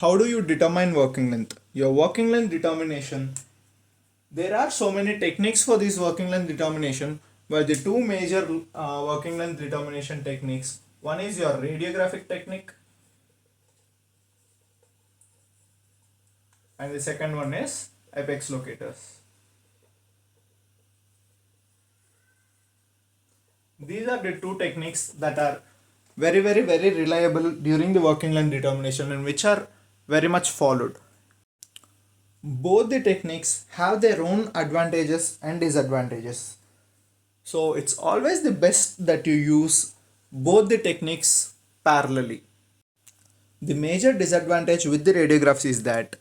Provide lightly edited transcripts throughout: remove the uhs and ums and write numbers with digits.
How do you determine working length? Your working length determination. There are so many techniques for this working length determination, but the two major working length determination techniques. One is your radiographic technique, and the second one is apex locators. These are the two techniques that are very reliable during the working length determination and which are very much followed. Both the techniques have their own advantages and disadvantages. So it's always the best that you use both the techniques parallelly. The major disadvantage with the radiographs is that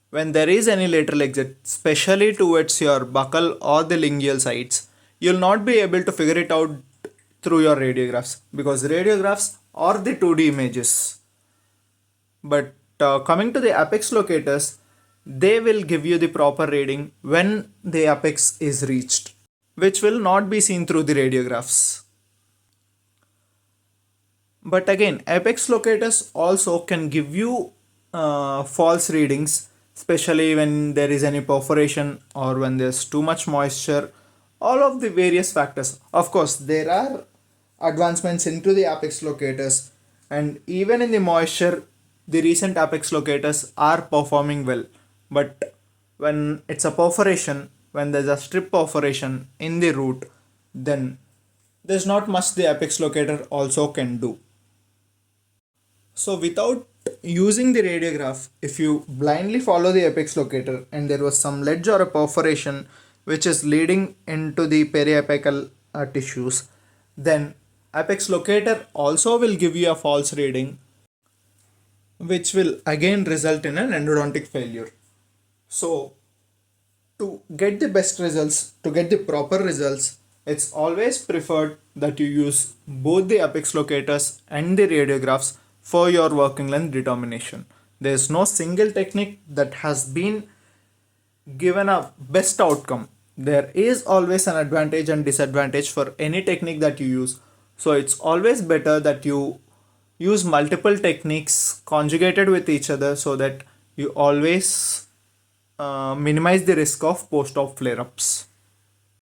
when there is any lateral exit, especially towards your buccal or the lingual sides, you'll not be able to figure it out through your radiographs because radiographs are the 2D images. But coming to the apex locators, they will give you the proper reading when the apex is reached, which will not be seen through the radiographs. But again, apex locators also can give you false readings, especially when there is any perforation or when there's too much moisture, all of the various factors. Of course, there are advancements into the apex locators, and even in the moisture, the recent apex locators are performing well. But when it's a perforation, when there's a strip perforation in the root, then there's not much the apex locator also can do. So without using the radiograph, if you blindly follow the apex locator and there was some ledge or a perforation which is leading into the periapical tissues, then apex locator also will give you a false reading, which will again result in an endodontic failure. So to get the best results, to get the proper results, it's always preferred that you use both the apex locators and the radiographs for your working length determination. There is no single technique that has been given a best outcome. There is always an advantage and disadvantage for any technique that you use. So it's always better that you use multiple techniques conjugated with each other so that you always minimize the risk of post-op flare-ups.